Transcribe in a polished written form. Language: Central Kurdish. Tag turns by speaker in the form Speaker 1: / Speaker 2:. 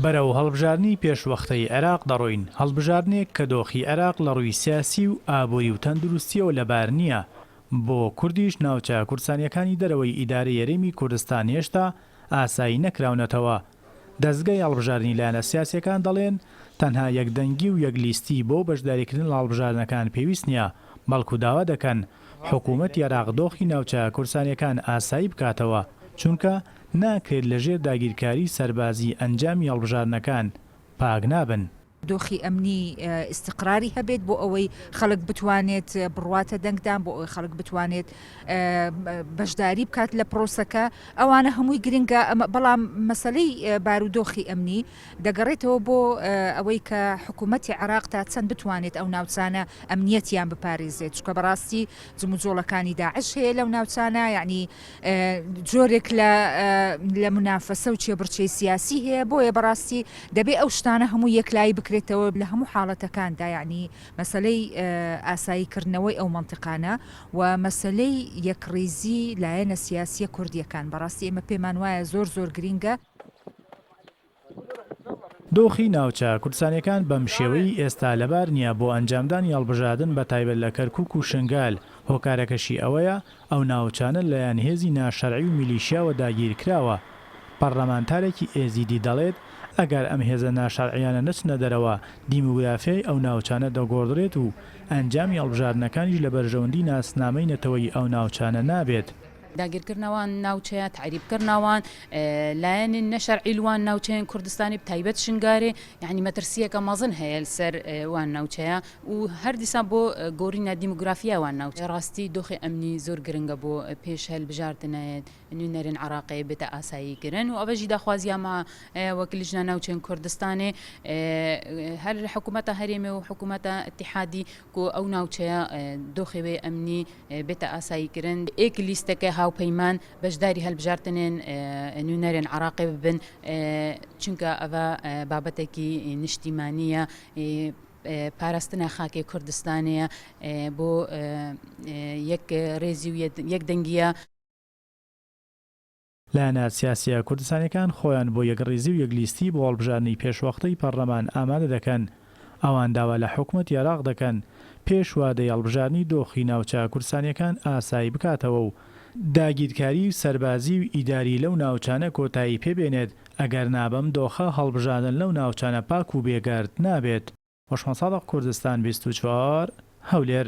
Speaker 1: بەرەو هەڵبژارنی پێشوەختەی عێراق دەڕۆین. هەڵبژارنێک کە دۆخی عێراق لە ڕووی سیاسی و ئابووری و تەندروستیەوە لەبار نییە. بۆ کوردیش ناوچە کورسانیەکانی دەرەوەی ئیدارەی یەرێمی کوردستان هێشتا ئاسایی نەکراونەتەوە. دەستگای هەڵبژارنی لایەنە سیاسیەکان دەڵێن تەنها یەکدەنگی و یەکلیستی بۆ بەشداریکردن لە هەڵبژارنەکان پێویست نییە، بەڵکو داوا دەکەن حکوومەتی عێراق دۆخی ناوچە کورسانیەکان ئاسایی بکاتەوە، چونکە ناکرێت لەژێر داگیرکاری سەربازی ئەنجامی هەڵبژارنەکان پاک نابن.
Speaker 2: دۆخی ئەمنی استقراری هەبێت بۆ ئەوەی خەڵک بتوانێت بڕواتە دەنگدان، بۆ ئەوەی خەڵک بتوانێت بەشداری بکات لە پرۆسەکە. ئەوانە هەمووی گرنگە، بەڵام مەسەلەی بارودۆخی ئەمنی دەگەڕێتەوە بۆ ئەوەی کە حکوومەتی عێراق تا چەند بتوانێت ئەو ناوچانە ئەمنیەتیان بپارێزێت، چونکە بەڕاستی جموجۆڵەکانی داعش هەیە لەو ناوچانە، یعنی جۆرێک لە منافەسە و چێبڕچەی سیاسی هەیە. بۆیە بەڕاستی دەبێت ئەو شتانە هەموو یەکلایی بکرێتەوە لە هەموو حاڵەتەکاندا، یعنی مەسەلەی ئاساییکردنەوەی ئەو منطقانە و مەسەلەی یەکڕێزی لایەنە سیاسیە کوردیەکان. بەڕاستی ئێمە پێمان وایە زۆر گرینگە.
Speaker 1: دۆخی ناوچە کورسانیەکان بەم شێوەی ئێستا لەبار نییە بۆ ئەنجامدانی هەڵبژاردن بە تایبەت لە کەرکووک و شنگال. هۆکارەکەشی ئەوەیە ئەو ناوچانە لەلایەن هێزی ناشەرعی و میلیشیاوە داگیرکراوە. پەرلەمانتارێکی ئێزیدی دەڵێت ئەگەر ئەم هێزە ناشەرعیانە نچنە دەرەوە، دیموگرافیای ئەو ناوچانە دەگۆڕدرێت و ئەنجامی هەڵبژاردنەکانیش لە بەرژەوەندی ناسنامەی نەتەوەی ئەو ناوچانە نابێت.
Speaker 3: داگیرکردنەوەن ناوچەیە تعریبکردنەوەن لایەنی نەشەرعیلوان ناوچەیەن کوردستانی بتایبەت شنگارێ، یعنی مەترسیەکە مەزن هەیە لەسەر وان ناوچەیە و هەردیسان بۆ گۆڕینە دیموگرافیاوان ناوچە. ڕاستی دۆخی ئەمنی زۆر گرنگە بۆ پێش هەڵبژاردنێت نوێنەرێن عێراقی بێتە ئاساییکردن و ئەوەژی داخوازیامە وەکیلیژنە ناوچەیەن کوردستانێ هەر حکوومەتە هەرێمێ و حکوومەتە ئەتیحادی کۆ ئەو ناوچەیە دۆخێوێ ئەمنی بێتە ئاساییکردن. ئێک لیستەکە هاوپەیمان بەشداری هەڵبژاردنێن نوێنەرێن عێراقی ببن، چونکە ئەوە بابەتێکی نیشتیمانیە، پاراستنە خاکی کوردستانەیە بۆ یەک ڕێزی و یەک دەنگیە.
Speaker 1: لایەنە سیاسیە کوردستانیەکان خۆیان بۆ یەکڕێزی و یەکلیستی بۆ هەڵبژاردنی پێشوەختەی پەرلەمان ئامادە دەکەن. ئەوان داوا لە حکوومەتی عێراق دەکەن پێش وادەی هەڵبژاردنی دۆخی ناوچە کورسانیەکان ئاسایی بکاتەوە و داگیرکاری و سەربازی و ئیداری لەو ناوچانە کۆتایی پێبێنێت. ئەگەر نابەم دۆخە هەڵبژاردن لەو ناوچانە پاک و بێگارد نابێت. وەشمە سادق، کوردستان 24 هەولێر.